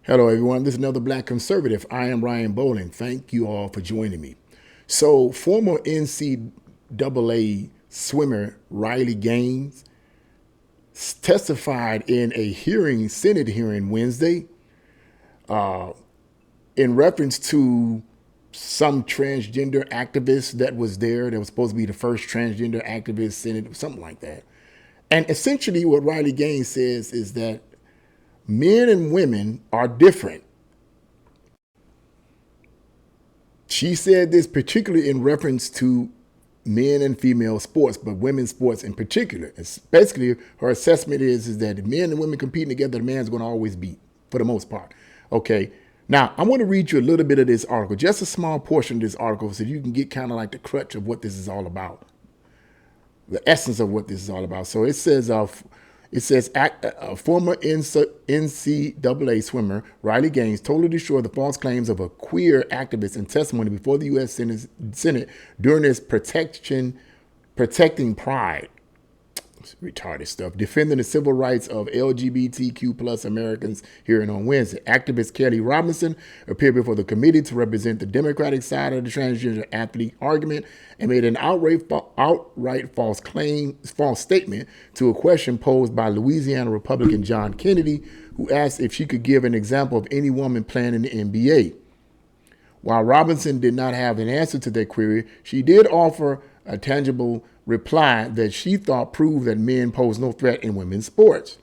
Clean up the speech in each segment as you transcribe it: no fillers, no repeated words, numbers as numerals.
Hello, everyone. This is another Black Conservative. I am Ryan Bowling. Thank you all for joining me. So, former NCAA swimmer Riley Gaines testified in a Senate hearing Wednesday, in reference to some transgender activist that was there. That was supposed to be the first transgender activist Senate, something like that. And essentially, what Riley Gaines says is that men and women are different. She said this particularly in reference to men and female sports, but women's sports in particular. It's basically, her assessment is that if men and women competing together, the man's going to always beat, for the most part. Okay. Now, I want to read you a little bit of this article, just a small portion of this article, so you can get kind of like the crutch of what this is all about, the essence of what this is all about. So it says, former NCAA swimmer Riley Gaines totally destroyed the false claims of a queer activist in testimony before the U.S. Senate during his protecting pride. It's retarded stuff. Defending the civil rights of LGBTQ plus Americans hearing on Wednesday. Activist Kelly Robinson appeared before the committee to represent the Democratic side of the transgender athlete argument and made an outright false statement to a question posed by Louisiana Republican John Kennedy, who asked if she could give an example of any woman playing in the NBA. While Robinson did not have an answer to that query, she did offer a tangible reply that she thought proved that men pose no threat in women's sports.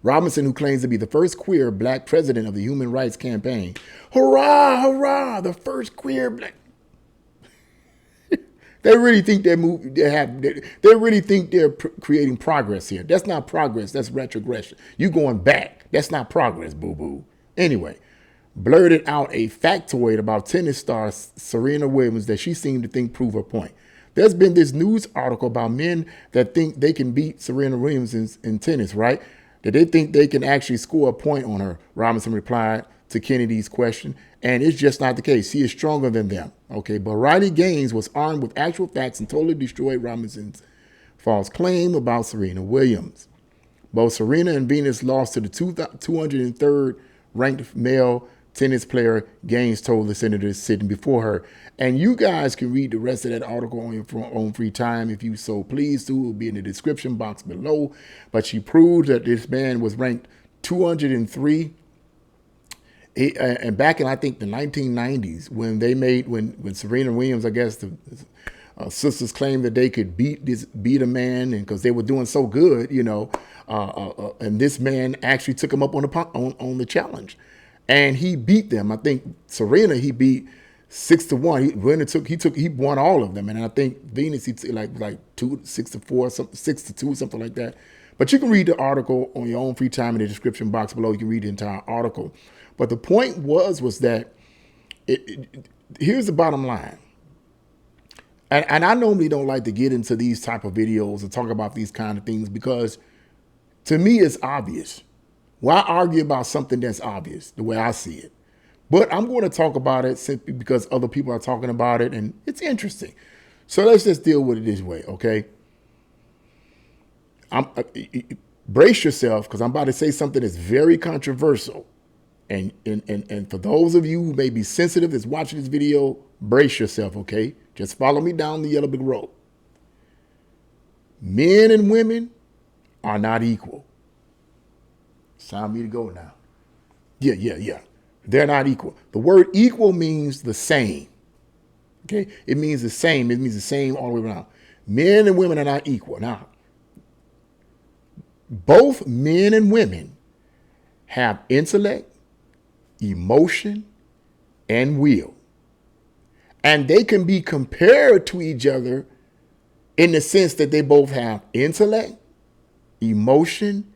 Robinson, who claims to be the first queer black president of the Human Rights Campaign, hurrah, hurrah, the first queer black. They really think they really think they're creating progress here. That's not progress. That's retrogression. You going back. That's not progress, boo-boo. Anyway, blurted out a factoid about tennis star Serena Williams that she seemed to think proved her point. There's been this news article about men that think they can beat Serena Williams in tennis, right? That they think they can actually score a point on her, Robinson replied to Kennedy's question. And it's just not the case. She is stronger than them. Okay, but Riley Gaines was armed with actual facts and totally destroyed Robinson's false claim about Serena Williams. Both Serena and Venus lost to the 203rd ranked male tennis player, Gaines told the senators sitting before her. And you guys can read the rest of that article on your own free time if you so please to. It will be in the description box below. But she proved that this man was ranked 203. And back in, I think, the 1990s, when Serena Williams, I guess the sisters claimed that they could beat a man, and because they were doing so good, and this man actually took him up on the challenge. And he beat them. I think Serena, he beat 6-1. He won all of them. And I think Venus, he like 6-4, 6-2, something like that. But you can read the article on your own free time in the description box below. You can read the entire article. But the point was that here's the bottom line. And I normally don't like to get into these type of videos and talk about these kind of things because to me it's obvious. Why argue about something that's obvious, the way I see it? But I'm going to talk about it simply because other people are talking about it, and it's interesting. So let's just deal with it this way, okay? Brace yourself, because I'm about to say something that's very controversial. And for those of you who may be sensitive that's watching this video, brace yourself, okay? Just follow me down the yellow brick road. Men and women are not equal. It's time for me to go now. Yeah. They're not equal. The word equal means the same. Okay? It means the same. It means the same all the way around. Men and women are not equal. Now, both men and women have intellect, emotion, and will. And they can be compared to each other in the sense that they both have intellect, emotion,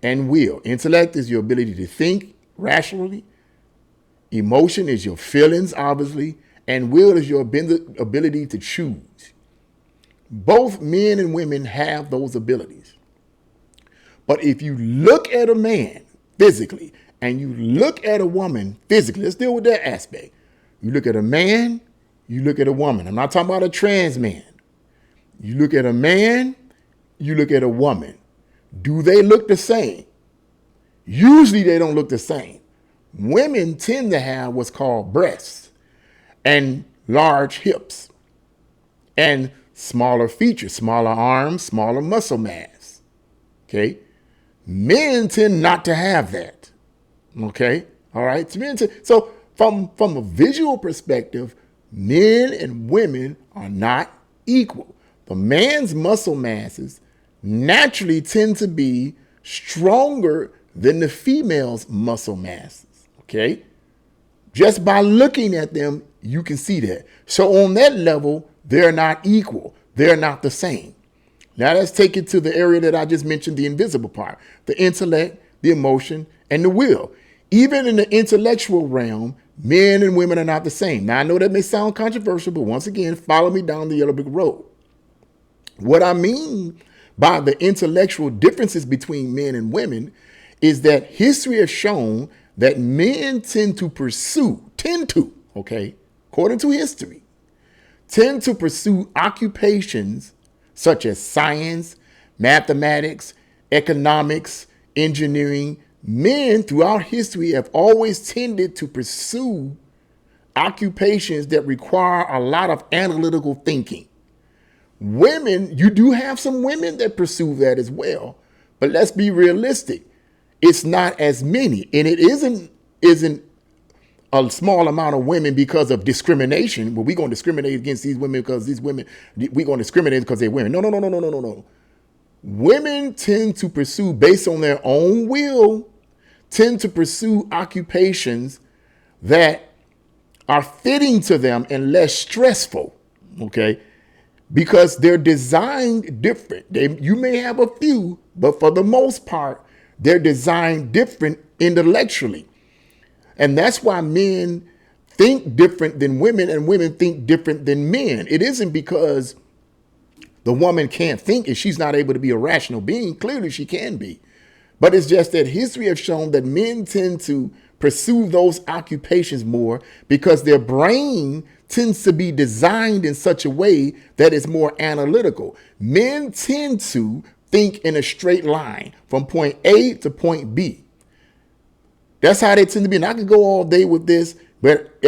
and will. Intellect is your ability to think rationally. Emotion is your feelings, obviously. And will is your ability to choose. Both men and women have those abilities. But if you look at a man physically and you look at a woman physically, let's deal with that aspect. You look at a man, you look at a woman. I'm not talking about a trans man. You look at a man, you look at a woman. Do they look the same? Usually they don't look the same. Women tend to have what's called breasts and large hips and smaller features, smaller arms, smaller muscle mass. Okay. Men tend not to have that. Okay. All right. So from a visual perspective, men and women are not equal. The man's muscle masses naturally tend to be stronger than the female's muscle masses. Okay. Just by looking at them, you can see that. So on that level, they're not equal. They're not the same. Now let's take it to the area that I just mentioned, the invisible part, the intellect, the emotion, and the will. Even in the intellectual realm, men and women are not the same. Now I know that may sound controversial, but once again, follow me down the yellow brick road. What I mean by the intellectual differences between men and women is that history has shown that men tend to, according to history, tend to pursue occupations such as science, mathematics, economics, engineering. Men throughout history have always tended to pursue occupations that require a lot of analytical thinking. Women, you do have some women that pursue that as well, but let's be realistic. It's not as many, and it isn't a small amount of women because of discrimination. Well, we're going to discriminate against these women because these women, we're going to discriminate because they're women. No. Women tend to pursue, based on their own will, tend to pursue occupations that are fitting to them and less stressful, okay? Because they're designed different. You may have a few, but for the most part, they're designed different intellectually. And that's why men think different than women and women think different than men. It isn't because the woman can't think and she's not able to be a rational being. Clearly she can be. But it's just that history has shown that men tend to pursue those occupations more because their brain tends to be designed in such a way that it's more analytical. Men tend to think in a straight line from point A to point B. That's how they tend to be. And I could go all day with this, but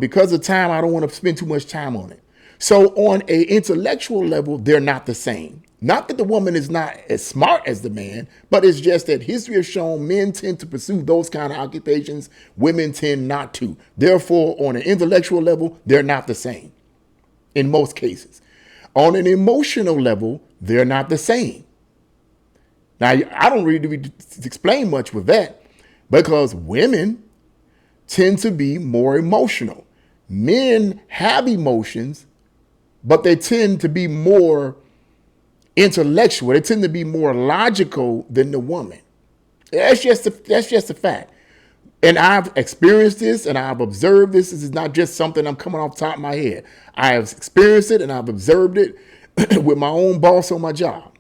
because of time, I don't want to spend too much time on it. So on an intellectual level, they're not the same. Not that the woman is not as smart as the man, but it's just that history has shown men tend to pursue those kind of occupations. Women tend not to. Therefore, on an intellectual level, they're not the same in most cases. On an emotional level, they're not the same. Now, I don't really explain much with that because women tend to be more emotional. Men have emotions, but they tend to be more intellectual. They tend to be more logical than the woman. That's just a fact. And I've experienced this and I've observed this. This is not just something I'm coming off the top of my head. I have experienced it and I've observed it with my own boss on my job.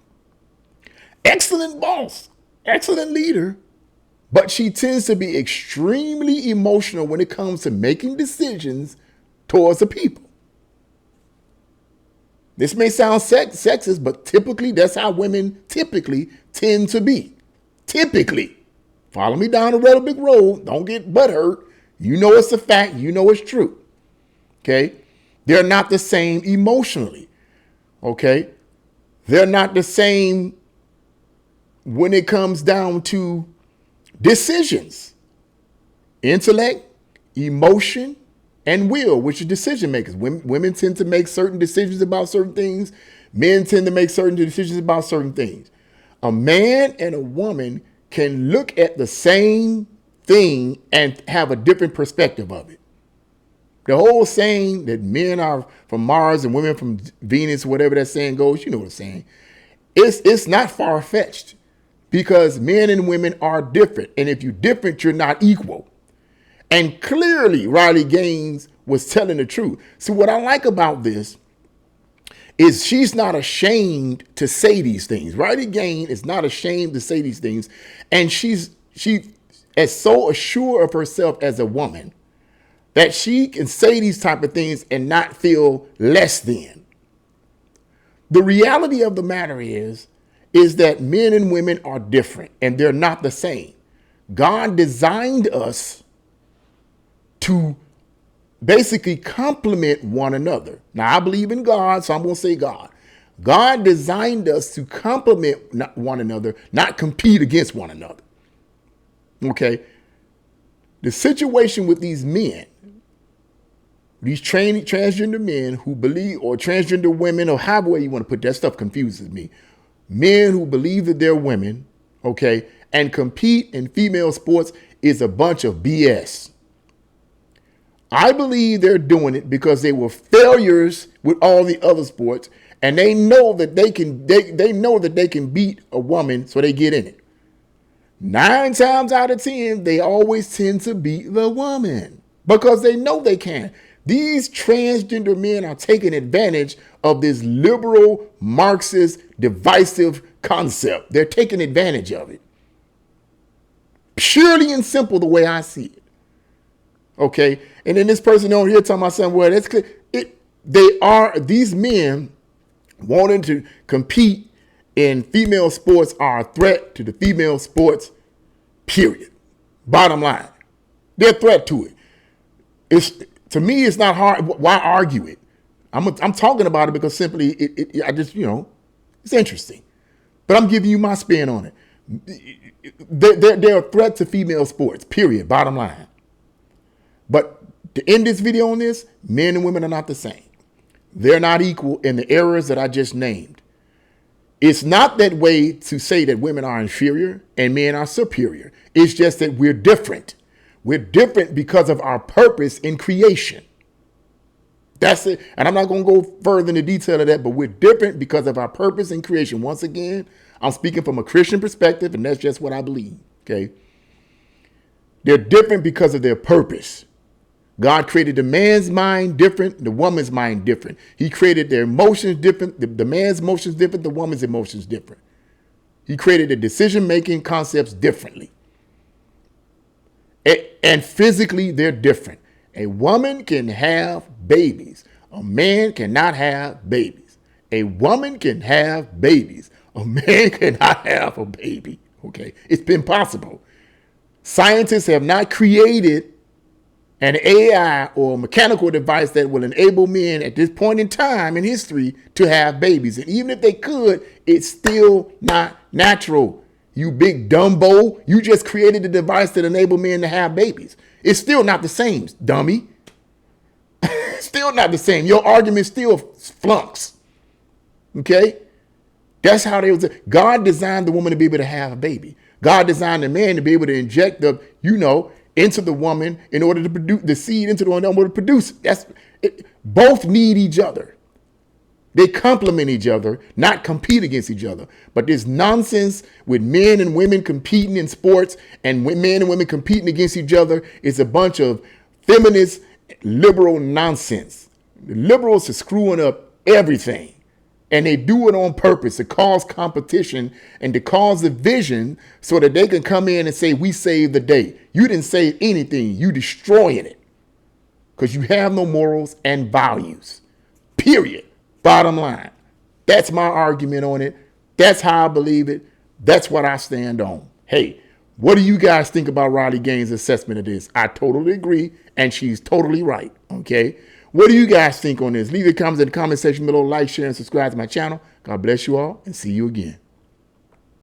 Excellent boss, excellent leader, but she tends to be extremely emotional when it comes to making decisions towards the people. This may sound sexist, but typically that's how women typically tend to be. Typically. Follow me down the Red Big Road. Don't get butthurt. You know it's a fact. You know it's true. Okay? They're not the same emotionally. Okay? They're not the same when it comes down to decisions. Intellect, emotion, and will, which are decision makers. Women tend to make certain decisions about certain things. Men tend to make certain decisions about certain things. A man and a woman can look at the same thing and have a different perspective of it. The whole saying that men are from Mars and women from Venus, whatever that saying goes, you know what I'm saying. It's not far-fetched because men and women are different. And if you're different, you're not equal. And clearly, Riley Gaines was telling the truth. See, what I like about this is she's not ashamed to say these things. Riley Gaines is not ashamed to say these things. And she is so assured of herself as a woman that she can say these type of things and not feel less than. The reality of the matter is that men and women are different and they're not the same. God designed us to basically complement one another. Now, I believe in God, so I'm going to say God. God designed us to complement one another, not compete against one another. Okay? The situation with these men, these transgender men who believe, or transgender women, or however you want to put that stuff, confuses me. Men who believe that they're women, okay, and compete in female sports is a bunch of BS. I believe they're doing it because they were failures with all the other sports, and they know that they know that they can beat a woman, so they get in it. 9 times out of 10, they always tend to beat the woman because they know they can. These transgender men are taking advantage of this liberal, Marxist, divisive concept. They're taking advantage of it. Purely and simple, the way I see it. Okay, and then this person over here talking about something. Well, that's clear. These men wanting to compete in female sports are a threat to the female sports. Period. Bottom line, they're a threat to it. To me, it's not hard. Why argue it? I'm talking about it because simply I just it's interesting. But I'm giving you my spin on it. They're a threat to female sports. Period. Bottom line. But to end this video on this, men and women are not the same. They're not equal in the areas that I just named. It's not that way to say that women are inferior and men are superior. It's just that we're different. We're different because of our purpose in creation. That's it. And I'm not going to go further into detail of that, but we're different because of our purpose in creation. Once again, I'm speaking from a Christian perspective, and that's just what I believe. Okay. They're different because of their purpose. God created the man's mind different, the woman's mind different. He created their emotions different, the man's emotions different, the woman's emotions different. He created the decision-making concepts differently. And physically, they're different. A woman can have babies. A man cannot have babies. A woman can have babies. A man cannot have a baby. Okay, it's been possible. Scientists have not created an AI or mechanical device that will enable men at this point in time in history to have babies. And even if they could, it's still not natural. You big Dumbo, you just created a device that enable men to have babies. It's still not the same, dummy. Still not the same. Your argument still flunks. Okay? That's how they was. God designed the woman to be able to have a baby. God designed the man to be able to inject into the woman in order to produce the seed into the woman in order to produce. Both need each other. They complement each other, not compete against each other. But this nonsense with men and women competing in sports and men and women competing against each other is a bunch of feminist, liberal nonsense. The liberals are screwing up everything. And they do it on purpose to cause competition and to cause division so that they can come in and say, we saved the day. You didn't save anything. You destroying it because you have no morals and values, period. Bottom line. That's my argument on it. That's how I believe it. That's what I stand on. Hey, what do you guys think about Riley Gaines' assessment of this? I totally agree, and she's totally right, okay? What do you guys think on this? Leave your comments in the comment section below. Like, share, and subscribe to my channel. God bless you all, and see you again.